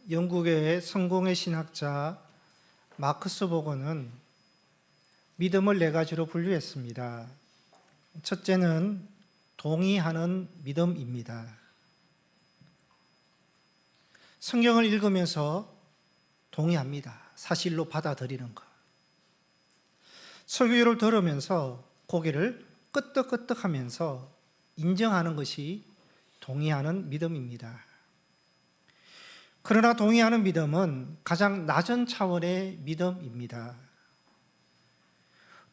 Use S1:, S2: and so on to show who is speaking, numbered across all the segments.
S1: 영국의 성공의 신학자 마크스 보건은 믿음을 네 가지로 분류했습니다. 첫째는 동의하는 믿음입니다. 성경을 읽으면서 동의합니다. 사실로 받아들이는 것. 설교를 들으면서 고개를 끄덕끄덕하면서 인정하는 것이 동의하는 믿음입니다. 그러나 동의하는 믿음은 가장 낮은 차원의 믿음입니다.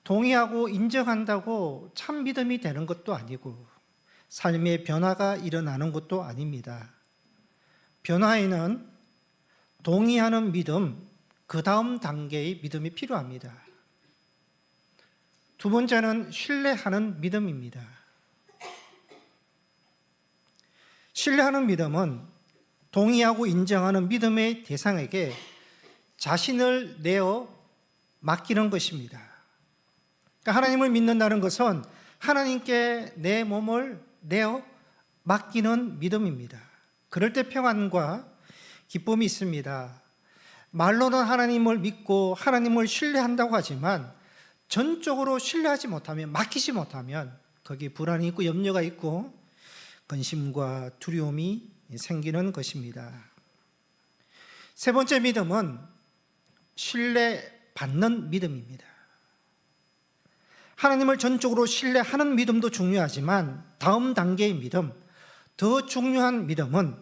S1: 동의하고 인정한다고 참 믿음이 되는 것도 아니고 삶의 변화가 일어나는 것도 아닙니다. 변화에는 동의하는 믿음, 그 다음 단계의 믿음이 필요합니다. 두 번째는 신뢰하는 믿음입니다. 신뢰하는 믿음은 동의하고 인정하는 믿음의 대상에게 자신을 내어 맡기는 것입니다. 그러니까 하나님을 믿는다는 것은 하나님께 내 몸을 내어 맡기는 믿음입니다. 그럴 때 평안과 기쁨이 있습니다. 말로는 하나님을 믿고 하나님을 신뢰한다고 하지만 전적으로 신뢰하지 못하면, 맡기지 못하면 거기에 불안이 있고 염려가 있고 근심과 두려움이 생기는 것입니다. 세 번째 믿음은 신뢰받는 믿음입니다. 하나님을 전적으로 신뢰하는 믿음도 중요하지만 다음 단계의 믿음, 더 중요한 믿음은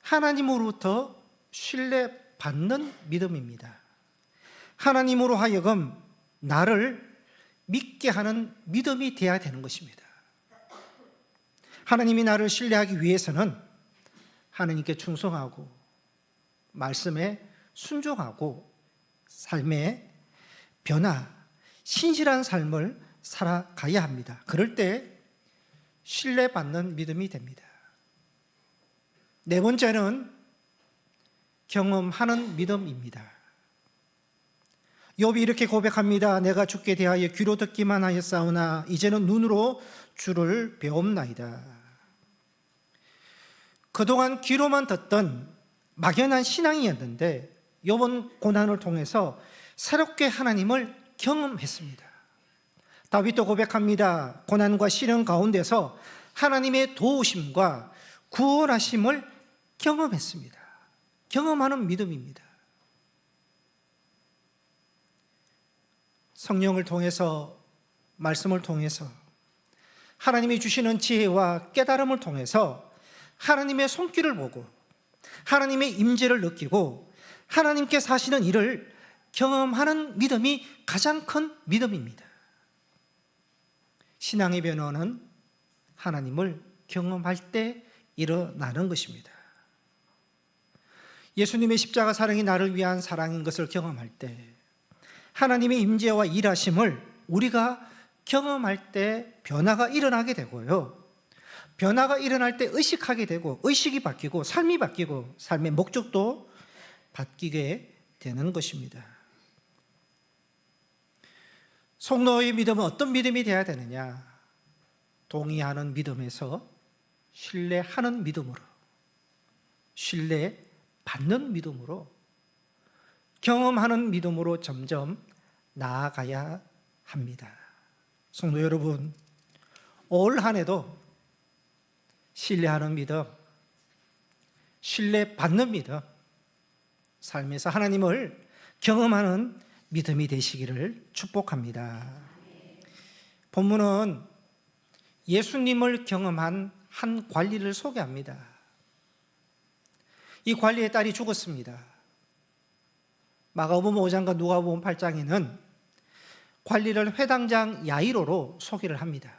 S1: 하나님으로부터 신뢰받는 믿음입니다. 하나님으로 하여금 나를 믿게 하는 믿음이 되어야 되는 것입니다. 하나님이 나를 신뢰하기 위해서는 하나님께 충성하고 말씀에 순종하고 삶의 변화, 신실한 삶을 살아가야 합니다. 그럴 때 신뢰받는 믿음이 됩니다. 네 번째는 경험하는 믿음입니다. 욥이 이렇게 고백합니다. 내가 주께 대하여 귀로 듣기만 하였사오나 이제는 눈으로 주를 배움나이다. 그동안 귀로만 듣던 막연한 신앙이었는데 욥은 고난을 통해서 새롭게 하나님을 경험했습니다. 다윗도 고백합니다. 고난과 시련 가운데서 하나님의 도우심과 구원하심을 경험했습니다. 경험하는 믿음입니다. 성령을 통해서, 말씀을 통해서 하나님이 주시는 지혜와 깨달음을 통해서 하나님의 손길을 보고 하나님의 임재를 느끼고 하나님께 사시는 일을 경험하는 믿음이 가장 큰 믿음입니다. 신앙의 변화는 하나님을 경험할 때 일어나는 것입니다. 예수님의 십자가 사랑이 나를 위한 사랑인 것을 경험할 때 하나님의 임재와 일하심을 우리가 경험할 때 변화가 일어나게 되고요. 변화가 일어날 때 의식하게 되고 의식이 바뀌고 삶이 바뀌고 삶의 목적도 바뀌게 되는 것입니다. 성도의 믿음은 어떤 믿음이 되어야 되느냐? 동의하는 믿음에서 신뢰하는 믿음으로, 신뢰받는 믿음으로, 경험하는 믿음으로 점점 나아가야 합니다. 성도 여러분, 올 한 해도 신뢰하는 믿음, 신뢰받는 믿음, 삶에서 하나님을 경험하는 믿음이 되시기를 축복합니다. 본문은 예수님을 경험한 한 관리를 소개합니다. 이 관리의 딸이 죽었습니다. 마가복음 5장과 누가복음 8장에는 관리를 회당장 야이로로 소개를 합니다.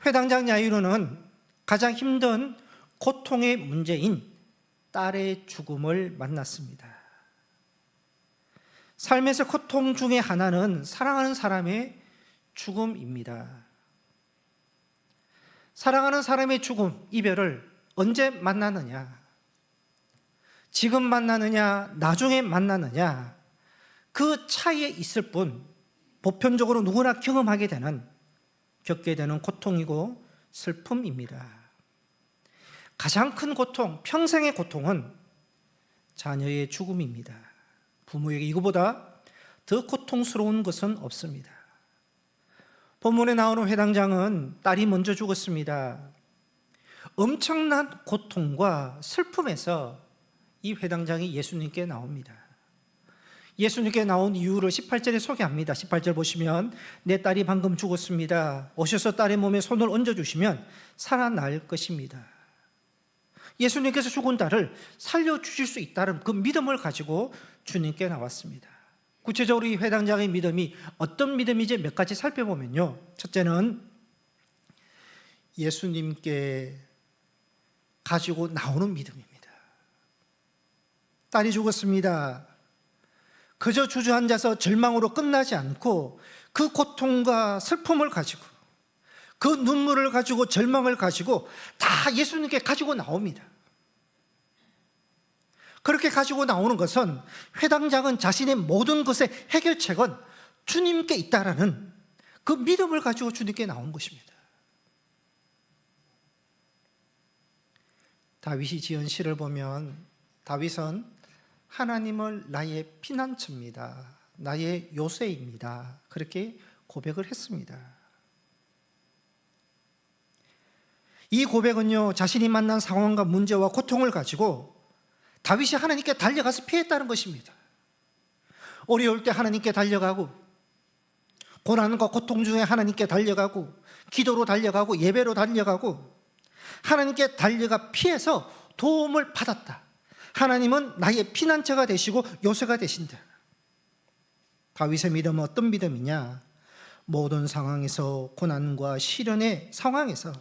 S1: 회당장 야이로는 가장 힘든 고통의 문제인 딸의 죽음을 만났습니다. 삶에서 고통 중에 하나는 사랑하는 사람의 죽음입니다. 사랑하는 사람의 죽음, 이별을 언제 만나느냐? 지금 만나느냐? 나중에 만나느냐? 그 차이에 있을 뿐 보편적으로 누구나 경험하게 되는, 겪게 되는 고통이고 슬픔입니다. 가장 큰 고통, 평생의 고통은 자녀의 죽음입니다. 부모에게 이거보다 더 고통스러운 것은 없습니다. 본문에 나오는 회당장은 딸이 먼저 죽었습니다. 엄청난 고통과 슬픔에서 이 회당장이 예수님께 나옵니다. 예수님께 나온 이유를 18절에 소개합니다. 18절 보시면 내 딸이 방금 죽었습니다. 오셔서 딸의 몸에 손을 얹어주시면 살아날 것입니다. 예수님께서 죽은 딸을 살려주실 수 있다는 그 믿음을 가지고 주님께 나왔습니다. 구체적으로 이 회당장의 믿음이 어떤 믿음인지 몇 가지 살펴보면요, 첫째는 예수님께 가지고 나오는 믿음입니다. 딸이 죽었습니다. 그저 주저앉아서 절망으로 끝나지 않고 그 고통과 슬픔을 가지고 그 눈물을 가지고 절망을 가지고 다 예수님께 가지고 나옵니다. 그렇게 가지고 나오는 것은 회당장은 자신의 모든 것의 해결책은 주님께 있다라는 그 믿음을 가지고 주님께 나온 것입니다. 다윗이 지은 시를 보면 다윗은 하나님을 나의 피난처입니다. 나의 요새입니다. 그렇게 고백을 했습니다. 이 고백은요, 자신이 만난 상황과 문제와 고통을 가지고 다윗이 하나님께 달려가서 피했다는 것입니다. 어려울 때 하나님께 달려가고, 고난과 고통 중에 하나님께 달려가고, 기도로 달려가고, 예배로 달려가고, 하나님께 달려가 피해서 도움을 받았다. 하나님은 나의 피난처가 되시고 요새가 되신다. 다윗의 믿음은 어떤 믿음이냐? 모든 상황에서, 고난과 시련의 상황에서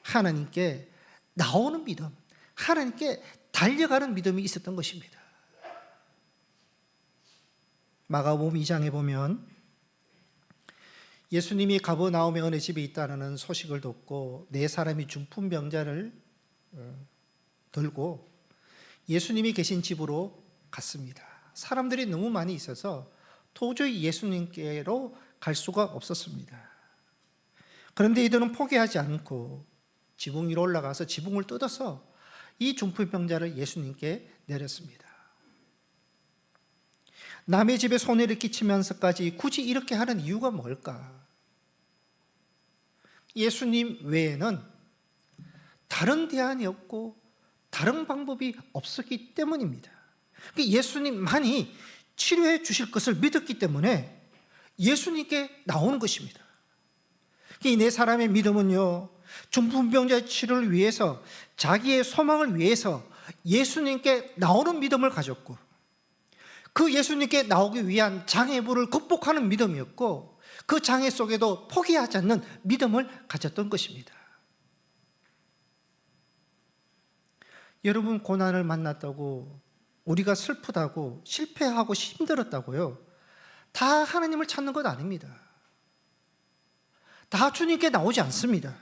S1: 하나님께 나오는 믿음, 하나님께 달려가는 믿음이 있었던 것입니다. 마가복음 2장에 보면 예수님이 가버나움의 어느 집에 있다는 소식을 듣고 네 사람이 중풍병자를 들고 예수님이 계신 집으로 갔습니다. 사람들이 너무 많이 있어서 도저히 예수님께로 갈 수가 없었습니다. 그런데 이들은 포기하지 않고 지붕 위로 올라가서 지붕을 뜯어서 이 중풍병자를 예수님께 내렸습니다. 남의 집에 손해를 끼치면서까지 굳이 이렇게 하는 이유가 뭘까? 예수님 외에는 다른 대안이 없고 다른 방법이 없었기 때문입니다. 예수님만이 치료해 주실 것을 믿었기 때문에 예수님께 나오는 것입니다. 이 네 사람의 믿음은요, 중풍병자의 치료를 위해서, 자기의 소망을 위해서 예수님께 나오는 믿음을 가졌고, 그 예수님께 나오기 위한 장애물을 극복하는 믿음이었고, 그 장애 속에도 포기하지 않는 믿음을 가졌던 것입니다. 여러분, 고난을 만났다고, 우리가 슬프다고, 실패하고 힘들었다고요, 다 하나님을 찾는 것 아닙니다. 다 주님께 나오지 않습니다.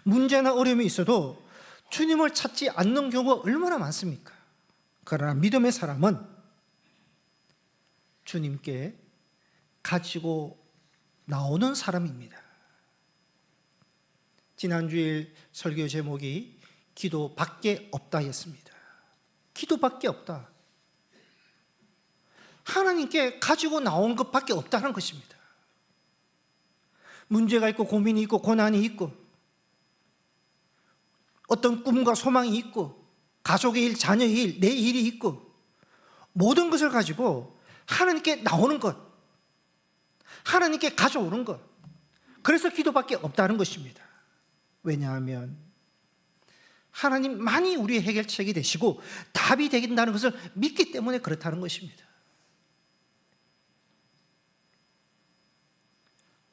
S1: 문제나 어려움이 있어도 주님을 찾지 않는 경우가 얼마나 많습니까? 그러나 믿음의 사람은 주님께 가지고 나오는 사람입니다. 지난주일 설교 제목이 기도밖에 없다였습니다. 기도밖에 없다. 하나님께 가지고 나온 것밖에 없다는 것입니다. 문제가 있고 고민이 있고 고난이 있고 어떤 꿈과 소망이 있고 가족의 일, 자녀의 일, 내 일이 있고 모든 것을 가지고 하나님께 나오는 것, 하나님께 가져오는 것, 그래서 기도밖에 없다는 것입니다. 왜냐하면 하나님만이 우리의 해결책이 되시고 답이 되긴다는 것을 믿기 때문에 그렇다는 것입니다.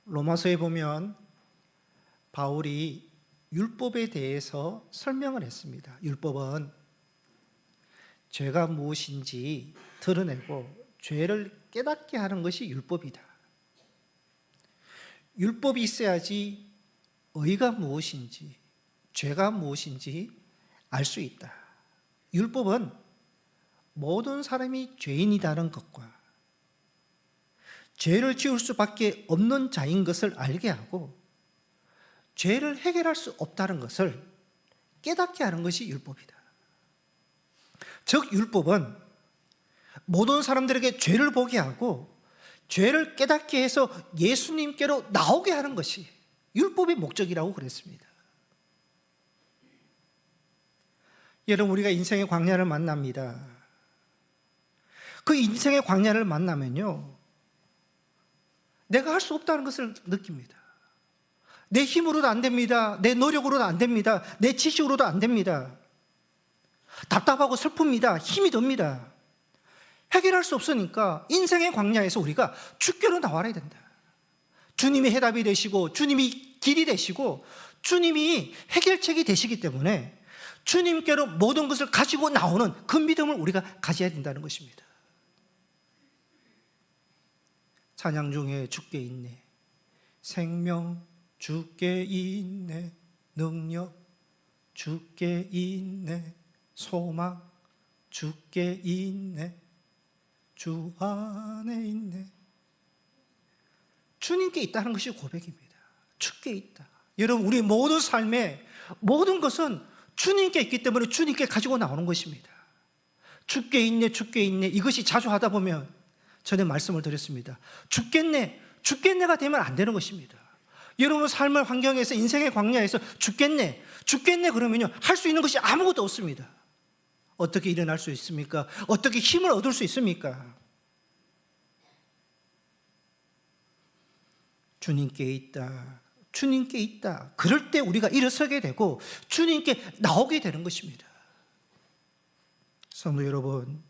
S1: 로마서에 보면 바울이 율법에 대해서 설명을 했습니다. 율법은 죄가 무엇인지 드러내고 죄를 깨닫게 하는 것이 율법이다. 율법이 있어야지 의가 무엇인지 죄가 무엇인지 알 수 있다. 율법은 모든 사람이 죄인이라는 것과 죄를 지을 수밖에 없는 자인 것을 알게 하고 죄를 해결할 수 없다는 것을 깨닫게 하는 것이 율법이다. 즉 율법은 모든 사람들에게 죄를 보게 하고 죄를 깨닫게 해서 예수님께로 나오게 하는 것이 율법의 목적이라고 그랬습니다. 여러분, 우리가 인생의 광야를 만납니다. 그 인생의 광야를 만나면요, 내가 할 수 없다는 것을 느낍니다. 내 힘으로도 안 됩니다. 내 노력으로도 안 됩니다. 내 지식으로도 안 됩니다. 답답하고 슬픕니다. 힘이 듭니다. 해결할 수 없으니까 인생의 광야에서 우리가 주께로 나와야 된다. 주님이 해답이 되시고 주님이 길이 되시고 주님이 해결책이 되시기 때문에 주님께로 모든 것을 가지고 나오는 그 믿음을 우리가 가져야 된다는 것입니다. 찬양 중에 주께 있네, 생명 주께 있네, 능력 주께 있네, 소망 주께 있네, 주 안에 있네. 주님께 있다는 것이 고백입니다. 주께 있다. 여러분, 우리 모든 삶의 모든 것은 주님께 있기 때문에 주님께 가지고 나오는 것입니다. 주께 있네, 주께 있네. 이것이 자주 하다 보면 전에 말씀을 드렸습니다. 죽겠네, 죽겠네가 되면 안 되는 것입니다. 여러분 삶의 환경에서 인생의 광야에서 죽겠네, 죽겠네 그러면요 할 수 있는 것이 아무것도 없습니다. 어떻게 일어날 수 있습니까? 어떻게 힘을 얻을 수 있습니까? 주님께 있다, 주님께 있다. 그럴 때 우리가 일어서게 되고 주님께 나오게 되는 것입니다. 성도 여러분,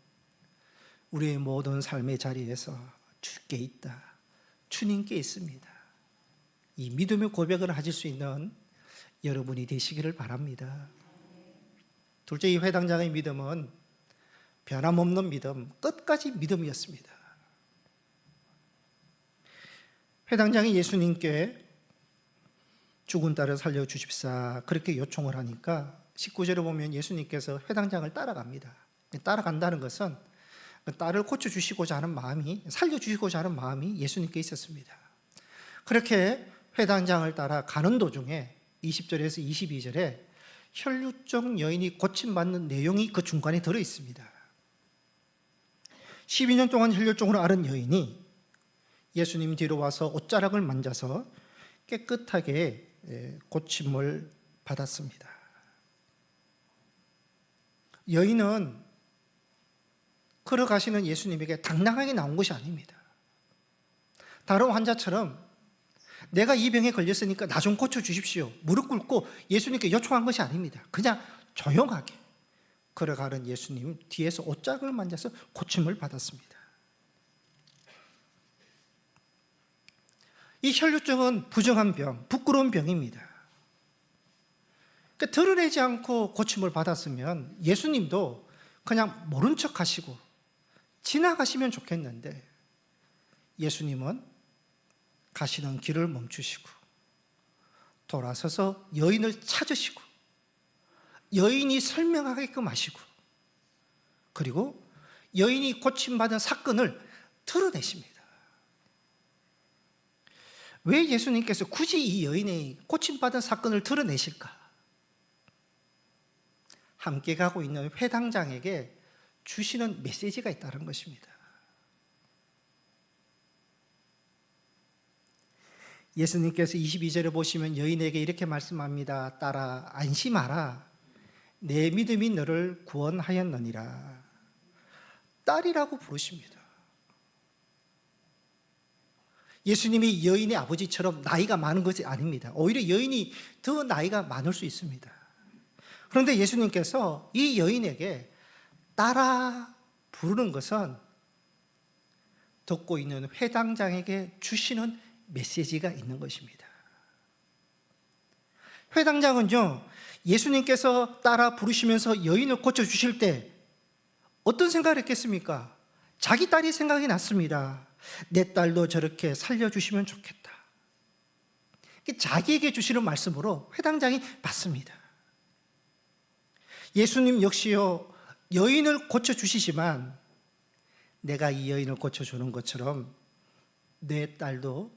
S1: 우리의 모든 삶의 자리에서 주께 있다, 주님께 있습니다. 이 믿음의 고백을 하실 수 있는 여러분이 되시기를 바랍니다. 둘째, 이 회당장의 믿음은 변함없는 믿음, 끝까지 믿음이었습니다. 회당장이 예수님께 죽은 딸을 살려주십사 그렇게 요청을 하니까 19절에 보면 예수님께서 회당장을 따라갑니다. 따라간다는 것은 딸을 고쳐주시고자 하는 마음이, 살려주시고자 하는 마음이 예수님께 있었습니다. 그렇게 회당장을 따라 가는 도중에 20절에서 22절에 혈루증 여인이 고침받는 내용이 그 중간에 들어있습니다. 12년 동안 혈루증으로 앓은 여인이 예수님 뒤로 와서 옷자락을 만져서 깨끗하게 고침을 받았습니다. 여인은 걸어가시는 예수님에게 당당하게 나온 것이 아닙니다. 다른 환자처럼 내가 이 병에 걸렸으니까 나 좀 고쳐주십시오, 무릎 꿇고 예수님께 요청한 것이 아닙니다. 그냥 조용하게 걸어가는 예수님 뒤에서 옷자락을 만져서 고침을 받았습니다. 이 혈루증은 부정한 병, 부끄러운 병입니다. 그러니까 드러내지 않고 고침을 받았으면 예수님도 그냥 모른 척 하시고 지나가시면 좋겠는데 예수님은 가시는 길을 멈추시고 돌아서서 여인을 찾으시고 여인이 설명하게끔 하시고 그리고 여인이 고침받은 사건을 드러내십니다. 왜 예수님께서 굳이 이 여인의 고침받은 사건을 드러내실까? 함께 가고 있는 회당장에게 주시는 메시지가 있다는 것입니다. 예수님께서 22절에 보시면 여인에게 이렇게 말씀합니다. 딸아, 안심하라, 내 믿음이 너를 구원하였느니라. 딸이라고 부르십니다. 예수님이 여인의 아버지처럼 나이가 많은 것이 아닙니다. 오히려 여인이 더 나이가 많을 수 있습니다. 그런데 예수님께서 이 여인에게 딸아 부르는 것은 듣고 있는 회당장에게 주시는 메시지가 있는 것입니다. 회당장은요, 예수님께서 딸아 부르시면서 여인을 고쳐주실 때 어떤 생각을 했겠습니까? 자기 딸이 생각이 났습니다. 내 딸도 저렇게 살려주시면 좋겠다. 자기에게 주시는 말씀으로 회당장이 받습니다. 예수님 역시요, 여인을 고쳐주시지만 내가 이 여인을 고쳐주는 것처럼 내 딸도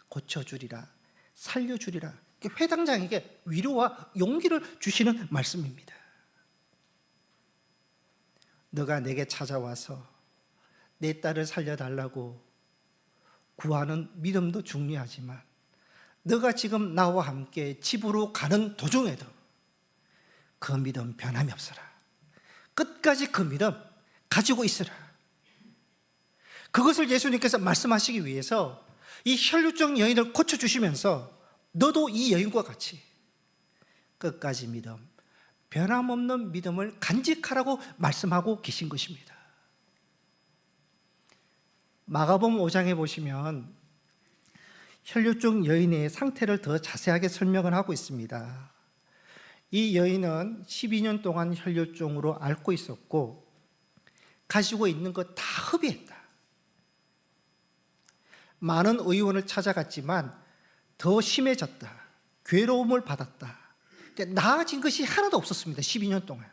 S1: 고쳐주리라, 살려주리라. 회당장에게 위로와 용기를 주시는 말씀입니다. 너가 내게 찾아와서 내 딸을 살려달라고 구하는 믿음도 중요하지만 너가 지금 나와 함께 집으로 가는 도중에도 그 믿음 변함이 없어라. 끝까지 그 믿음 가지고 있으라. 그것을 예수님께서 말씀하시기 위해서 이 혈루증 여인을 고쳐주시면서 너도 이 여인과 같이 끝까지 믿음, 변함없는 믿음을 간직하라고 말씀하고 계신 것입니다. 마가복음 5장에 보시면 혈루증 여인의 상태를 더 자세하게 설명을 하고 있습니다. 이 여인은 12년 동안 혈루증으로 앓고 있었고 가지고 있는 것 다 흡입했다. 많은 의원을 찾아갔지만 더 심해졌다. 괴로움을 받았다. 나아진 것이 하나도 없었습니다. 12년 동안.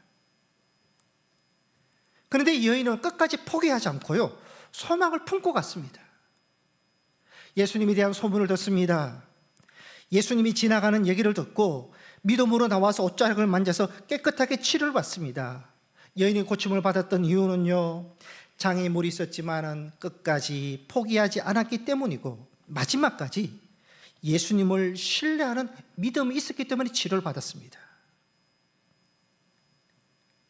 S1: 그런데 이 여인은 끝까지 포기하지 않고요, 소망을 품고 갔습니다. 예수님에 대한 소문을 듣습니다. 예수님이 지나가는 얘기를 듣고 믿음으로 나와서 옷자락을 만져서 깨끗하게 치료를 받습니다. 여인이 고침을 받았던 이유는요, 장애물이 있었지만은 끝까지 포기하지 않았기 때문이고 마지막까지 예수님을 신뢰하는 믿음이 있었기 때문에 치료를 받았습니다.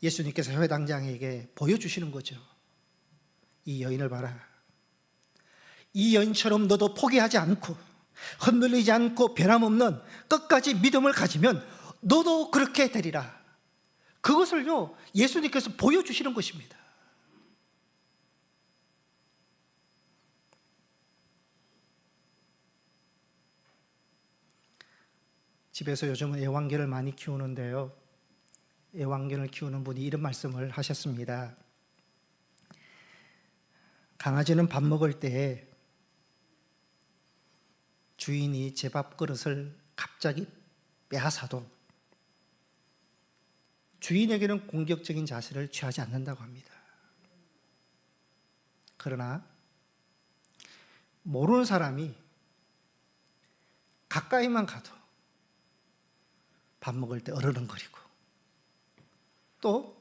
S1: 예수님께서 회당장에게 보여주시는 거죠. 이 여인을 봐라. 이 여인처럼 너도 포기하지 않고 흔들리지 않고 변함없는 끝까지 믿음을 가지면 너도 그렇게 되리라. 그것을요, 예수님께서 보여주시는 것입니다. 집에서 요즘은 애완견을 많이 키우는데요, 애완견을 키우는 분이 이런 말씀을 하셨습니다. 강아지는 밥 먹을 때 주인이 제 밥그릇을 갑자기 빼앗아도 주인에게는 공격적인 자세를 취하지 않는다고 합니다. 그러나 모르는 사람이 가까이만 가도 밥 먹을 때 어르렁거리고 또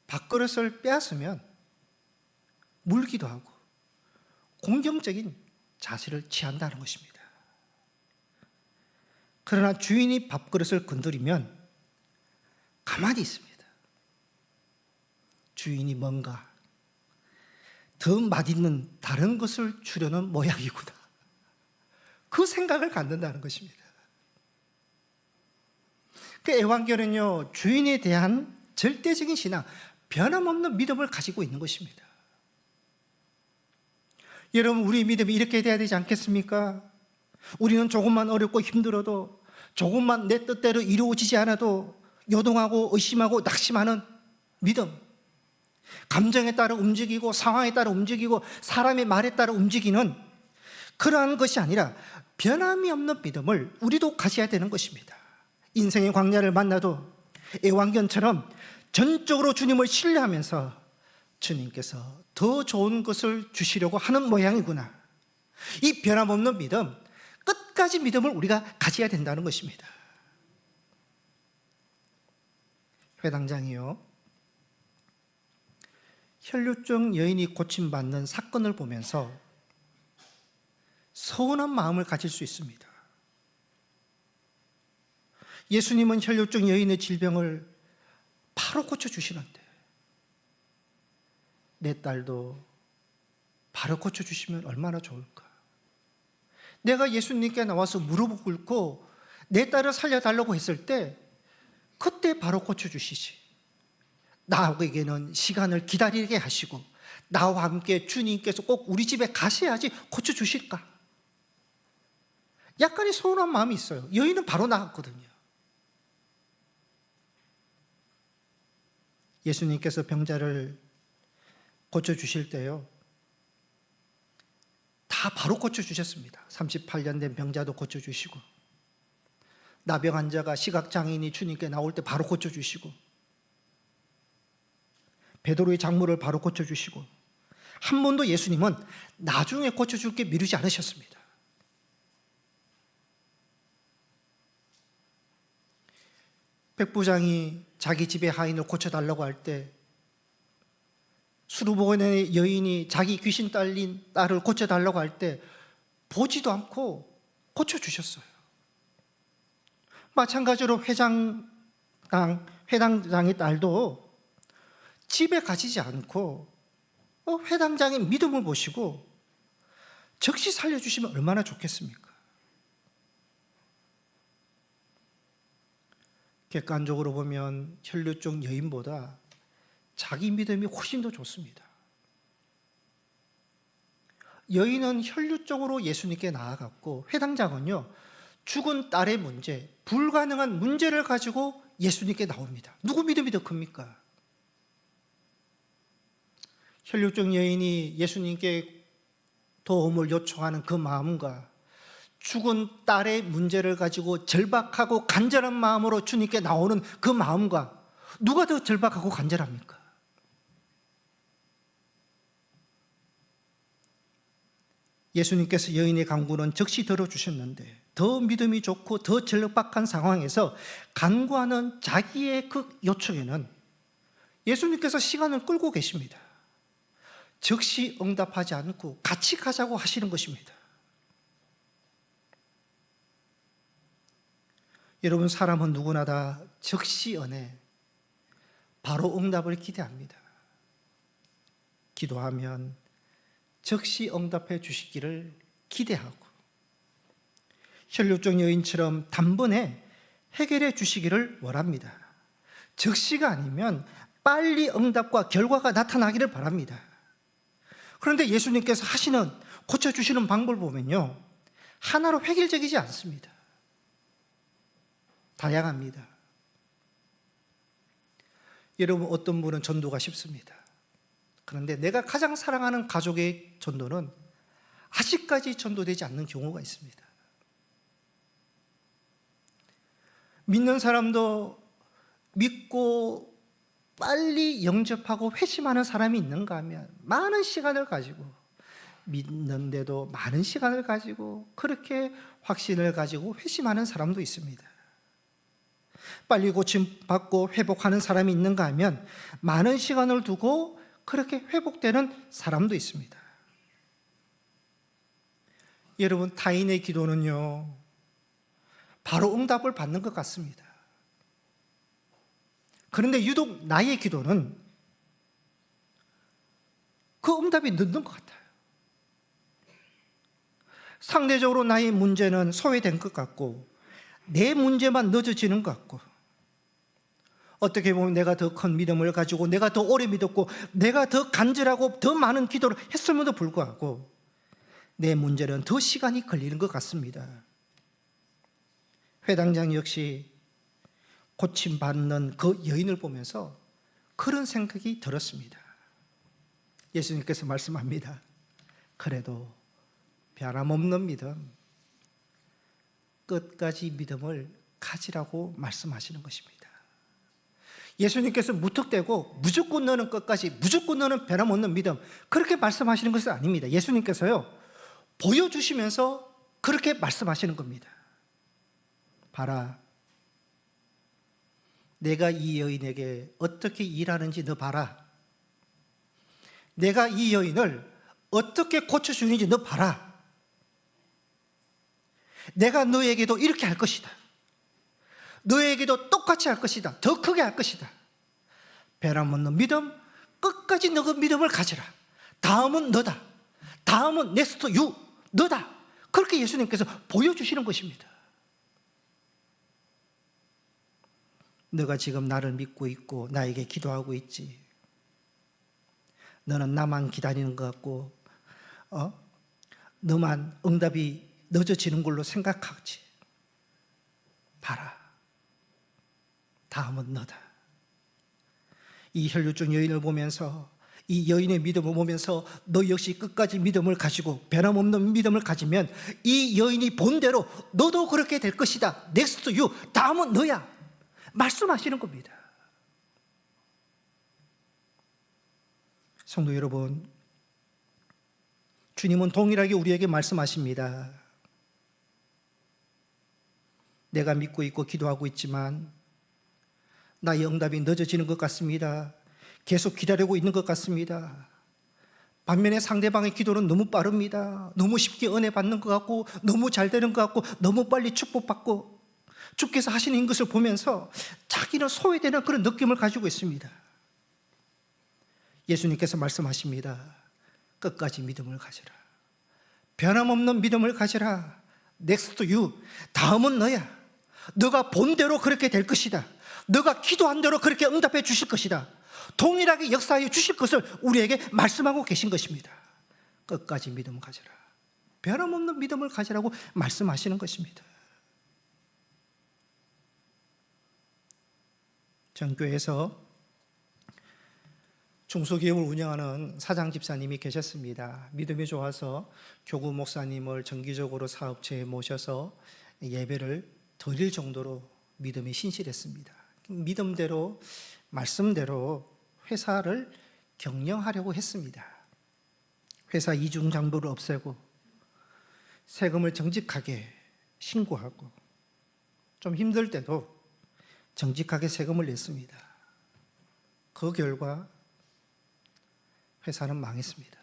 S1: 밥그릇을 빼앗으면 물기도 하고 공격적인 자세를 취한다는 것입니다. 그러나 주인이 밥그릇을 건드리면 가만히 있습니다. 주인이 뭔가 더 맛있는 다른 것을 주려는 모양이구나, 그 생각을 갖는다는 것입니다. 그 애완견은요, 주인에 대한 절대적인 신앙, 변함없는 믿음을 가지고 있는 것입니다. 여러분, 우리 믿음이 이렇게 돼야 되지 않겠습니까? 우리는 조금만 어렵고 힘들어도, 조금만 내 뜻대로 이루어지지 않아도 요동하고 의심하고 낙심하는 믿음, 감정에 따라 움직이고 상황에 따라 움직이고 사람의 말에 따라 움직이는 그러한 것이 아니라 변함이 없는 믿음을 우리도 가져야 되는 것입니다. 인생의 광야를 만나도 애완견처럼 전적으로 주님을 신뢰하면서 주님께서 더 좋은 것을 주시려고 하는 모양이구나, 이 변함없는 믿음, 끝까지 믿음을 우리가 가져야 된다는 것입니다. 회당장이요, 혈루증 여인이 고침받는 사건을 보면서 서운한 마음을 가질 수 있습니다. 예수님은 혈루증 여인의 질병을 바로 고쳐주시는데 내 딸도 바로 고쳐주시면 얼마나 좋을까. 내가 예수님께 나와서 무릎을 꿇고 내 딸을 살려달라고 했을 때 그때 바로 고쳐주시지, 나에게는 시간을 기다리게 하시고 나와 함께 주님께서 꼭 우리 집에 가셔야지 고쳐주실까. 약간의 서운한 마음이 있어요. 여인은 바로 나았거든요. 예수님께서 병자를 고쳐주실 때요, 다 바로 고쳐주셨습니다. 38년 된 병자도 고쳐주시고, 나병 환자가 시각장애인이 주님께 나올 때 바로 고쳐주시고, 베드로의 작물을 바로 고쳐주시고, 한 번도 예수님은 나중에 고쳐줄게 미루지 않으셨습니다. 백부장이 자기 집의 하인을 고쳐달라고 할 때 수르보건의 여인이 자기 귀신 딸린 딸을 고쳐달라고 할 때 보지도 않고 고쳐주셨어요. 마찬가지로 회당장의 딸도 집에 가지지 않고 회당장의 믿음을 보시고 즉시 살려주시면 얼마나 좋겠습니까? 객관적으로 보면 혈류증 여인보다 자기 믿음이 훨씬 더 좋습니다. 여인은 혈류증으로 예수님께 나아갔고 회당장은요, 죽은 딸의 문제, 불가능한 문제를 가지고 예수님께 나옵니다. 누구 믿음이 더 큽니까? 혈류증 여인이 예수님께 도움을 요청하는 그 마음과 죽은 딸의 문제를 가지고 절박하고 간절한 마음으로 주님께 나오는 그 마음과 누가 더 절박하고 간절합니까? 예수님께서 여인의 간구는 즉시 들어주셨는데 더 믿음이 좋고 더 절박한 상황에서 간구하는 자기의 그 요청에는 예수님께서 시간을 끌고 계십니다. 즉시 응답하지 않고 같이 가자고 하시는 것입니다. 여러분, 사람은 누구나 다 즉시 은혜, 바로 응답을 기대합니다. 기도하면 즉시 응답해 주시기를 기대하고 혈류증 여인처럼 단번에 해결해 주시기를 원합니다. 즉시가 아니면 빨리 응답과 결과가 나타나기를 바랍니다. 그런데 예수님께서 하시는, 고쳐주시는 방법을 보면요, 하나로 획일적이지 않습니다. 다양합니다. 여러분, 어떤 분은 전도가 쉽습니다. 그런데 내가 가장 사랑하는 가족의 전도는 아직까지 전도되지 않는 경우가 있습니다. 믿는 사람도 믿고 빨리 영접하고 회심하는 사람이 있는가 하면 많은 시간을 가지고, 믿는데도 많은 시간을 가지고 그렇게 확신을 가지고 회심하는 사람도 있습니다. 빨리 고침받고 회복하는 사람이 있는가 하면 많은 시간을 두고 그렇게 회복되는 사람도 있습니다. 여러분, 타인의 기도는요, 바로 응답을 받는 것 같습니다. 그런데 유독 나의 기도는 그 응답이 늦는 것 같아요. 상대적으로 나의 문제는 소외된 것 같고 내 문제만 늦어지는 것 같고, 어떻게 보면 내가 더 큰 믿음을 가지고 내가 더 오래 믿었고 내가 더 간절하고 더 많은 기도를 했음에도 불구하고 내 문제는 더 시간이 걸리는 것 같습니다. 회당장 역시 고침받는 그 여인을 보면서 그런 생각이 들었습니다. 예수님께서 말씀합니다. 그래도 변함없는 믿음, 끝까지 믿음을 가지라고 말씀하시는 것입니다. 예수님께서 무턱대고 무조건 너는 끝까지, 무조건 너는 변함없는 믿음, 그렇게 말씀하시는 것은 아닙니다. 예수님께서요, 보여주시면서 그렇게 말씀하시는 겁니다. 봐라, 내가 이 여인에게 어떻게 일하는지 너 봐라. 내가 이 여인을 어떻게 고쳐주는지 너 봐라. 내가 너에게도 이렇게 할 것이다. 너에게도 똑같이 할 것이다. 더 크게 할 것이다. 변함없는 믿음, 끝까지 너 그 믿음을 가지라. 다음은 너다. 다음은 넥스트 유, 너다. 그렇게 예수님께서 보여주시는 것입니다. 너가 지금 나를 믿고 있고 나에게 기도하고 있지. 너는 나만 기다리는 것 같고 너만 응답이 늦어지는 걸로 생각하지. 봐라, 다음은 너다. 이 혈류증 여인을 보면서, 이 여인의 믿음을 보면서 너 역시 끝까지 믿음을 가지고 변함없는 믿음을 가지면 이 여인이 본대로 너도 그렇게 될 것이다. 넥스트 유, 다음은 너야. 말씀하시는 겁니다. 성도 여러분, 주님은 동일하게 우리에게 말씀하십니다. 내가 믿고 있고 기도하고 있지만 나의 응답이 늦어지는 것 같습니다. 계속 기다리고 있는 것 같습니다. 반면에 상대방의 기도는 너무 빠릅니다. 너무 쉽게 은혜 받는 것 같고, 너무 잘 되는 것 같고, 너무 빨리 축복받고, 주께서 하시는 것을 보면서 자기는 소외되는 그런 느낌을 가지고 있습니다. 예수님께서 말씀하십니다. 끝까지 믿음을 가지라. 변함없는 믿음을 가지라. Next you. 다음은 너야. 너가 본 대로 그렇게 될 것이다. 너가 기도한 대로 그렇게 응답해 주실 것이다. 동일하게 역사해 주실 것을 우리에게 말씀하고 계신 것입니다. 끝까지 믿음을 가지라. 변함없는 믿음을 가지라고 말씀하시는 것입니다. 전교에서 중소기업을 운영하는 사장 집사님이 계셨습니다. 믿음이 좋아서 교구 목사님을 정기적으로 사업체에 모셔서 예배를 드릴 정도로 믿음이 신실했습니다. 믿음대로, 말씀대로 회사를 경영하려고 했습니다. 회사 이중장부를 없애고 세금을 정직하게 신고하고, 좀 힘들 때도 정직하게 세금을 냈습니다. 그 결과 회사는 망했습니다.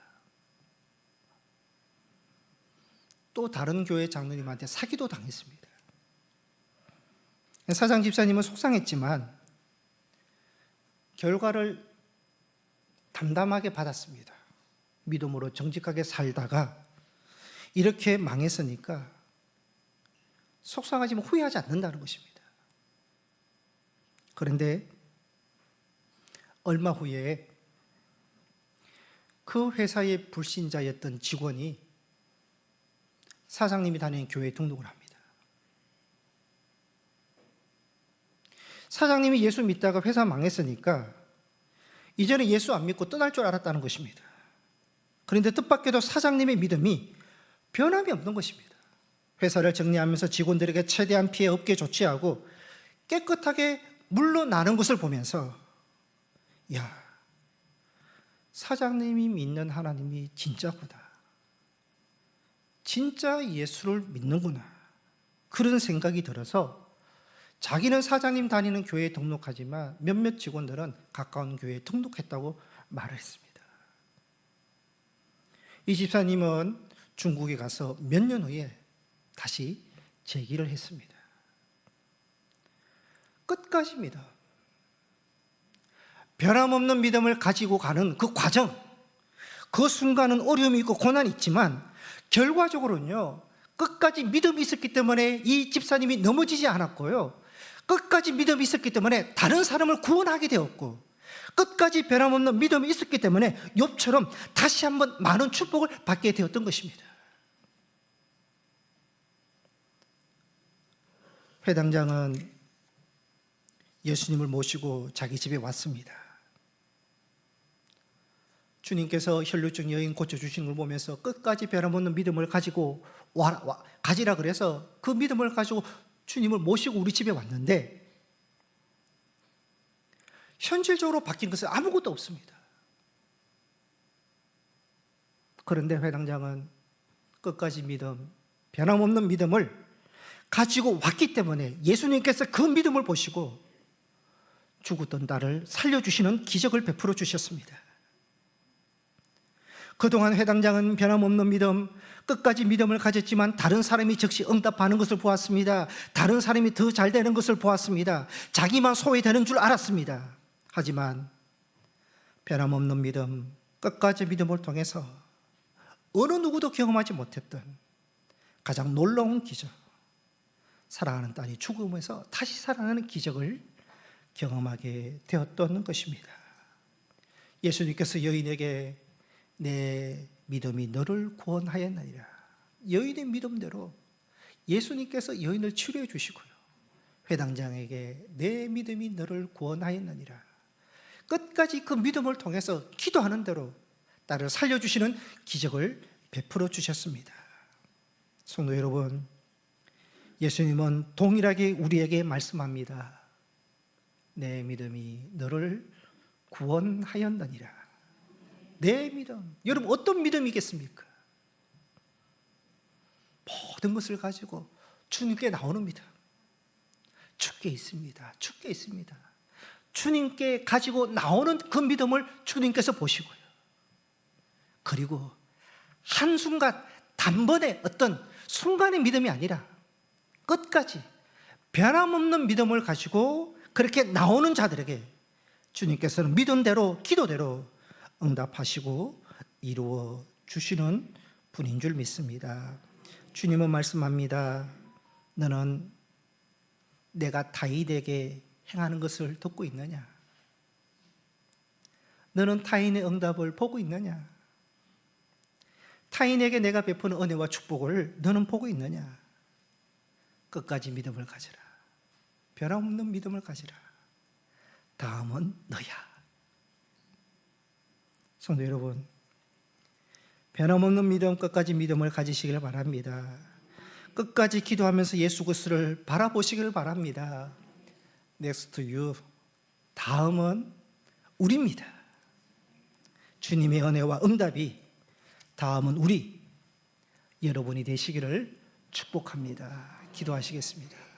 S1: 또 다른 교회 장로님한테 사기도 당했습니다. 사장 집사님은 속상했지만 결과를 담담하게 받았습니다. 믿음으로 정직하게 살다가 이렇게 망했으니까 속상하지만 후회하지 않는다는 것입니다. 그런데 얼마 후에 그 회사의 불신자였던 직원이 사장님이 다니는 교회에 등록을 합니다. 사장님이 예수 믿다가 회사 망했으니까 이제는 예수 안 믿고 떠날 줄 알았다는 것입니다. 그런데 뜻밖에도 사장님의 믿음이 변함이 없는 것입니다. 회사를 정리하면서 직원들에게 최대한 피해 없게 조치하고 깨끗하게 물러나는 것을 보면서, 야, 사장님이 믿는 하나님이 진짜구나. 진짜 예수를 믿는구나. 그런 생각이 들어서 자기는 사장님 다니는 교회에 등록하지만 몇몇 직원들은 가까운 교회에 등록했다고 말을 했습니다. 이 집사님은 중국에 가서 몇 년 후에 다시 재기를 했습니다. 끝까지입니다. 변함없는 믿음을 가지고 가는 그 과정, 그 순간은 어려움이 있고 고난이 있지만 결과적으로는요, 끝까지 믿음이 있었기 때문에 이 집사님이 넘어지지 않았고요, 끝까지 믿음이 있었기 때문에 다른 사람을 구원하게 되었고, 끝까지 변함없는 믿음이 있었기 때문에 욥처럼 다시 한번 많은 축복을 받게 되었던 것입니다. 회당장은 예수님을 모시고 자기 집에 왔습니다. 주님께서 혈루증 여인 고쳐주시는 걸 보면서 끝까지 변함없는 믿음을 가지고 가지라 그래서 그 믿음을 가지고 주님을 모시고 우리 집에 왔는데, 현실적으로 바뀐 것은 아무것도 없습니다. 그런데 회당장은 끝까지 믿음, 변함없는 믿음을 가지고 왔기 때문에 예수님께서 그 믿음을 보시고 죽었던 딸을 살려주시는 기적을 베풀어 주셨습니다. 그동안 회당장은 변함없는 믿음, 끝까지 믿음을 가졌지만 다른 사람이 즉시 응답하는 것을 보았습니다. 다른 사람이 더 잘 되는 것을 보았습니다. 자기만 소외되는 줄 알았습니다. 하지만 변함없는 믿음, 끝까지 믿음을 통해서 어느 누구도 경험하지 못했던 가장 놀라운 기적, 사랑하는 딸이 죽음에서 다시 살아나는 기적을 경험하게 되었던 것입니다. 예수님께서 여인에게 내 믿음이 너를 구원하였나이다. 여인의 믿음대로 예수님께서 여인을 치료해 주시고요, 회당장에게 내 믿음이 너를 구원하였느니라. 끝까지 그 믿음을 통해서 기도하는 대로 딸을 살려주시는 기적을 베풀어 주셨습니다. 성도 여러분, 예수님은 동일하게 우리에게 말씀합니다. 내 믿음이 너를 구원하였느니라. 내 믿음. 여러분, 어떤 믿음이겠습니까? 모든 것을 가지고 주님께 나오는 믿음. 주께 있습니다. 주께 있습니다. 주님께 가지고 나오는 그 믿음을 주님께서 보시고요. 그리고 한순간 단번에 어떤 순간의 믿음이 아니라 끝까지 변함없는 믿음을 가지고 그렇게 나오는 자들에게 주님께서는 믿음대로 기도대로 응답하시고 이루어 주시는 분인 줄 믿습니다. 주님은 말씀합니다. 너는 내가 다윗에게 행하는 것을 듣고 있느냐? 너는 타인의 응답을 보고 있느냐? 타인에게 내가 베푸는 은혜와 축복을 너는 보고 있느냐? 끝까지 믿음을 가지라. 변함없는 믿음을 가지라. 다음은 너야. 성도 여러분, 변함없는 믿음, 끝까지 믿음을 가지시길 바랍니다. 끝까지 기도하면서 예수 그리스도를 바라보시길 바랍니다. Next to you. 다음은 우리입니다. 주님의 은혜와 응답이 다음은 우리 여러분이 되시기를 축복합니다. 기도하시겠습니다.